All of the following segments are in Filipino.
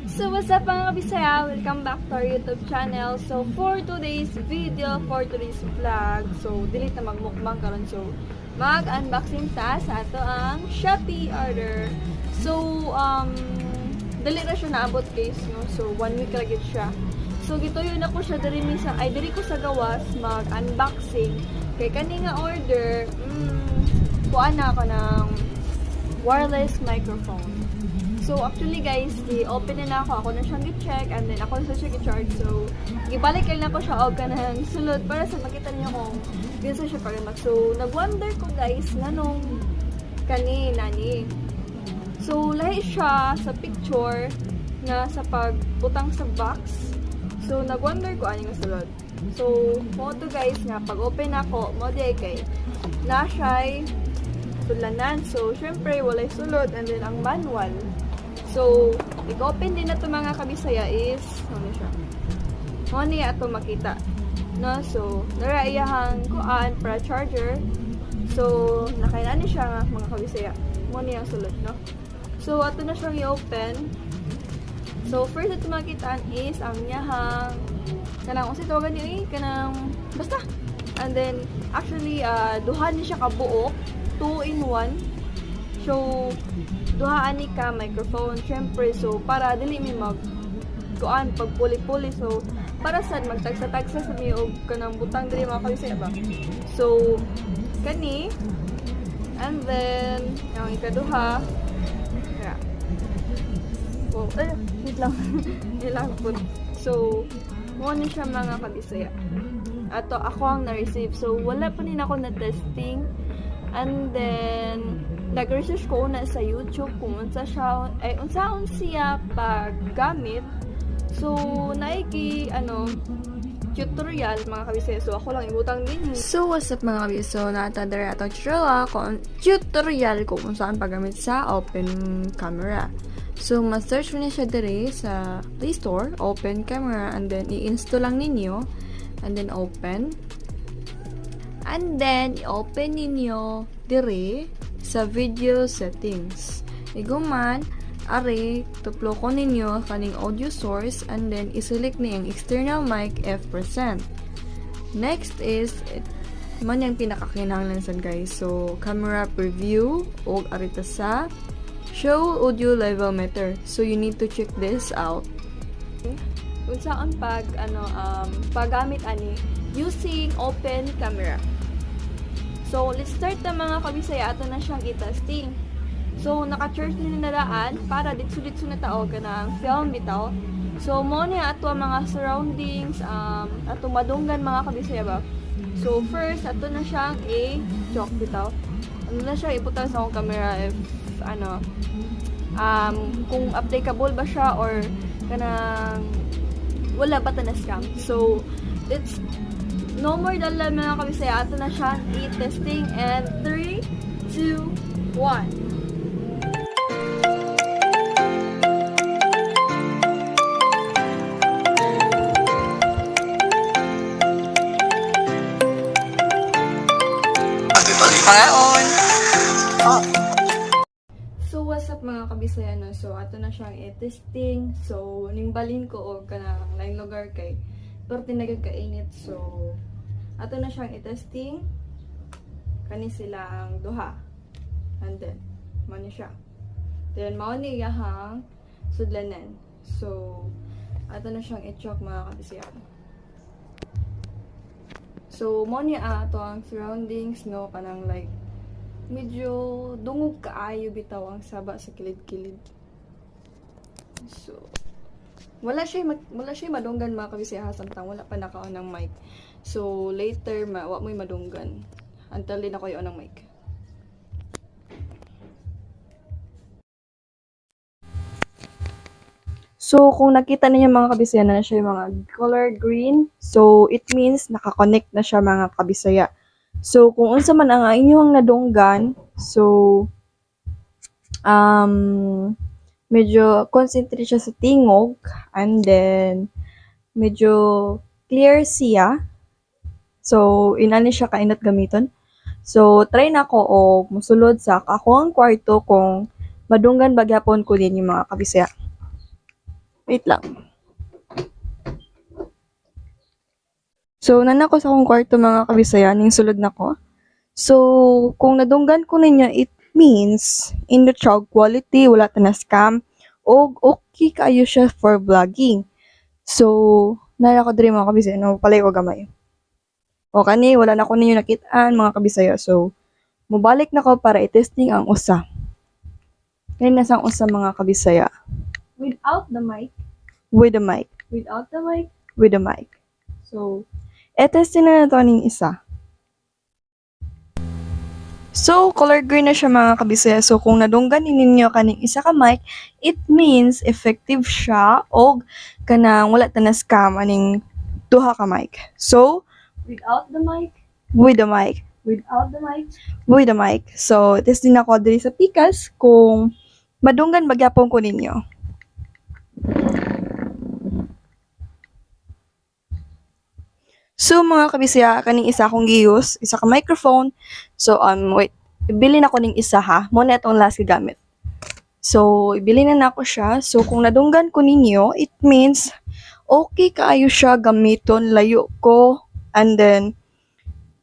So what's up mga kabisaya? Welcome back to our YouTube channel. So for today's video, for today's vlog, so delete na magmukbang karon. So mag-unboxing ta sa ato ang Shopee order. So dali na siya naabot guys, no? So 1 week lagi siya. So gito yun ako siya diri ko sa gawas mag-unboxing. Kay kani nga order, kuha na ako ng wireless microphone. So, actually guys, i-open na ako na siyang i-check and then ako na siya i-charge. So, ibalik na ko siya og kanang sulod para sa makita niyo kung ginsa siya pag-mag. So, nag-wonder ko guys, nganong nani. So, lahi siya sa picture nga sa pagbutang sa box. So, nag-wonder ko ano nga sulod. So, mo to guys nga pag-open ako, mo di kay na siya'y sulanan. So, syempre, walay sulod and then ang manual. So, i-open din na ito mga kabisaya is, ano siya? Ano niya ito makita. No? So, naraiyahang kuan para charger. So, nakainaan siya mga kabisaya. Ano niya ang sulod, no? So, ito na siyang i-open. So, first ito makitaan is ang niyahang kanang, kasi tawagan niyo kanang, basta. And then, actually, duha niya siya kabuok. 2 in 1. So, duhaan ni ka microphone, syempre, so para dili mi mag kuan pag puli-puli, so para sad magtagsa-tagsa sa mi og kanang butang diri mga kabisaya ba. So kani, and then ang ikaduha yeah. Oh, wait lang. Ilang put. So mo ni siya mga kabisaya. Ato ako ang na-receive. So wala pa din ako na testing. And then nag-research ko una sa YouTube kung unsa siya paggamit. So naiki tutorial mga kabisaya. So ako lang ibutang din. So what's up mga kabisaya? So natadara atong tutorial kung saan paggamit sa open camera. So ma-search mo na siya dire sa Play Store, open camera, and then i-install lang ninyo and then open. And then, i-open ninyo dire sa video settings. Iguman, are, tuplo ko ninyo kaning audio source and then i-select ni ang external mic F%. Next is, man yung pinakakinahanglan sa guys. So, camera preview o arita sa show audio level meter. So, you need to check this out. Kung saan paggamit ani using open camera. So, let's start na mga kabisaya. Ato na siyang i-testing. So, naka-charge na nadaan para ditso-ditso na tao ka ng film bitaw. So, mo niya ato mga surroundings, ato madunggan mga kabisaya ba. So, first, ato na siyang i-chock bitaw. Ano na siya, iputang sa akong camera if, kung applicable ba siya or kanang wala ba na scam. So, let's no more dala mga kabisaya. Ato na siya i-testing and 3, 2, 1. Pangaon. Oh. So what's up mga kabisaya no? So ato na siyang i-testing. So nimbalin ko og kanang lain lugar kay pero tinagad ka init. So ato na siyang i-testing. Kani sila ang duha. And then mao ni siya. Then mao ni yahang sudlanan. So ato na siyang i-chock mga kabisaya. So mao ni ato ang surroundings no, kanang like medyo dungog kaayo bitaw ang saba sa kilid-kilid. So wala siya madunggan mga kabisaya samtang wala pa nakaon ng mic. So later wa mo'y madunggan until din ako yung ng mic. So kung nakita niyo mga kabisaya na siya yung mga color green, so it means naka-connect na siya mga kabisaya. So kung unsa man ang inyong nadunggan, so medyo concentrate siya sa tingog and then medyo clear siya. So inani siya kainat gamiton. So try na ko o musulod sa akong kwarto kung madunggan bagyapon ko din yung mga kabisaya. Wait lang. So, nanako sa akong kwarto mga kabisayan, yung sulod na ko. So, kung nadunggan ko ninyo, it means in the child quality, wala ta na scam, o okay kayo siya for vlogging. So, nara ko diri mga kabisayan, no, palay ko gamay. O kani, wala na ko ninyo nakitaan mga kabisaya. So, mubalik na ko para i-testing ang usa. Kani nasang usa mga kabisaya. Without the mic. With the mic. Without the mic. With the mic. So, i-testing na nato ning isa. So, color green na siya mga kabisaya. So, kung nadunggan ninyo kaning isa ka mic, it means effective siya o kanang wala ta na scam aning duha ka mic. So, without the mic, with the mic, without the mic, with the mic. So, testing ako diri sa Pikas kung madunggan magyapon ko ninyo. So, mga kabisaya, kaning isa akong giuse, isa ka microphone. So, wait. Ibili na ko ning isa ha. Muna itong last gamit. So, ibili na nako siya. So, kung nadunggan ko ninyo, it means okay kaayo siya gamiton, layo ko. And then,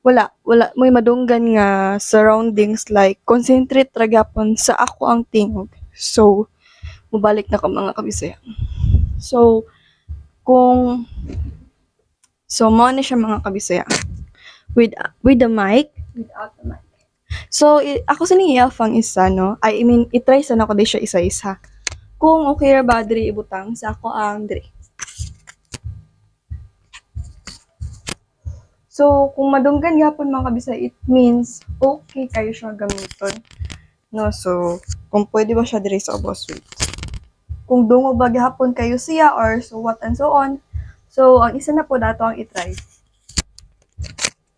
wala may madunggan nga surroundings like concentrate ra gyapon sa ako ang tingog. So, mubalik na ko mga kabisaya. So, kung mo na siya mga kabisaya. With the mic, without the mic. So, ako sa niya fang isa, no? I mean, itry sana ko di siya isa-isa. Kung okay ra ba diri ibutang sa ako ang diri. So, kung madunggan gyapon mga kabisaya, it means okay kayo siya gamiton. No, so, kung pwede ba siya diri sa Obos Suite. Kung dungo ba gyapon kayo siya or so what and so on. So, ang isa na po dato ang itry.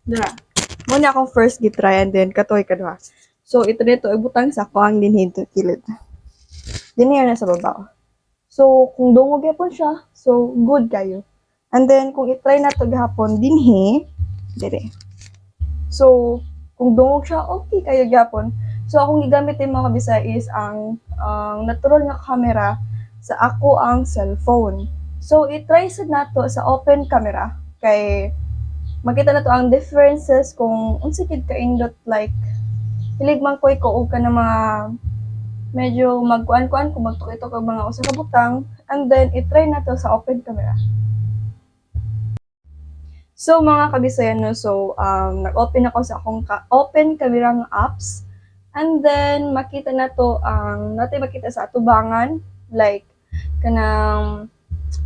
Dira. Muna akong first gitry and then katoy kadwa. So, ito dito, ibutang sa ako ang dinhin to kilid. Dinhin na sa baba. So, kung dungo gyapon siya, so, good kayo. And then, kung itry na to gihapon, dinhi, dire. So, kung dungog siya, okay kayo gyapon. So, akong gigamit yung mga kabisa is ang natural nga camera sa ako ang cellphone. So, itry sad nato sa open camera kay makita na to ang differences kung unsa gid ka indot like hilig man ko og ka na mga medyo magkuan-kuan kung magtukitok og mga usa ka butang and then itry na to sa open camera. So mga kabisayan no, so nag-open ako sa akong open camera nga apps and then makita na to ang makita sa atubangan like kanang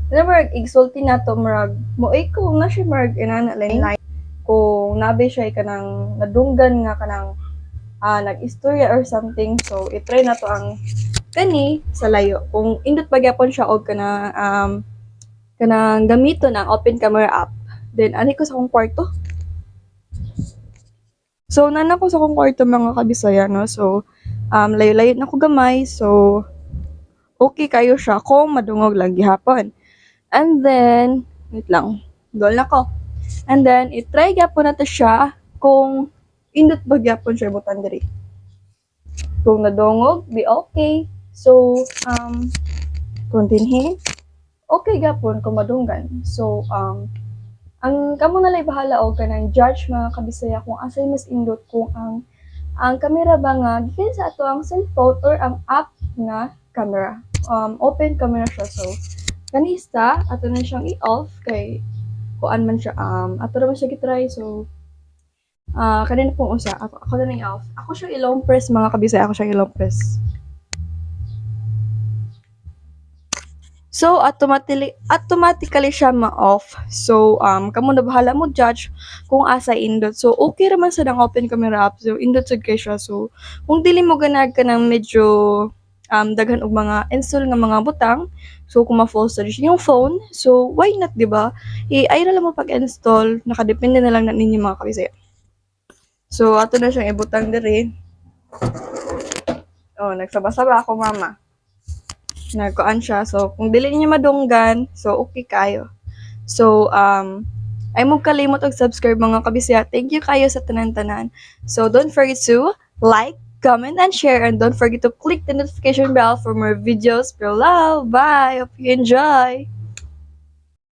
marag igsulti na to marag moay kung na siya marag inana line kung nabe siya kanang nadunggan nga kanang nag-istorya or something so itry na to ang kani sa layo kung indot pagyapon siya og kanang gamiton ang open camera app then ani ko sa akong kwarto. So nana ko sa akong kwarto mga kabisaya no so layo-layo na ko gamay so okay kayo siya kung madungog lang gihapon. And then, wait lang, dol na ko. And then, itry gyapon na to siya kung indot ba gyapon siya butang diri. Kung nadungog, be okay. So, kung dinhi, okay gyapon kung madunggan. So, ang kamo na lay bahala og kanang judge mga kabisaya kung asay mas indot kung ang camera ba nga gikan sa ato ang cellphone or ang app nga camera. Open camera siya so kanista ato na siyang i-off kay kuan man siya ato ra man siya gitry so kanina pong usa ako na i-off ako siya i-long press mga kabisaya ako siya i-long press so automatically siya ma-off so kamo na bahala mo judge kung asa indot so okay ra man sa dang open camera app so indot sad kay siya so kung dili mo ganag ka ng medyo daghan og mga install nga mga butang so kung ma-full storage yung phone so why not di ba ay ra lang mo pag-install nakadepende na lang na ninyo mga kabisaya so ato na siyang ibutang diri nagsaba-saba ako mama nagkuan siya so kung dili niyo madunggan so okay kayo so ay mo kalimot og subscribe mga kabisaya thank you kayo sa tanan-tanan so don't forget to like comment, and share. And don't forget to click the notification bell for more videos. Pure love. Bye. Hope you enjoy.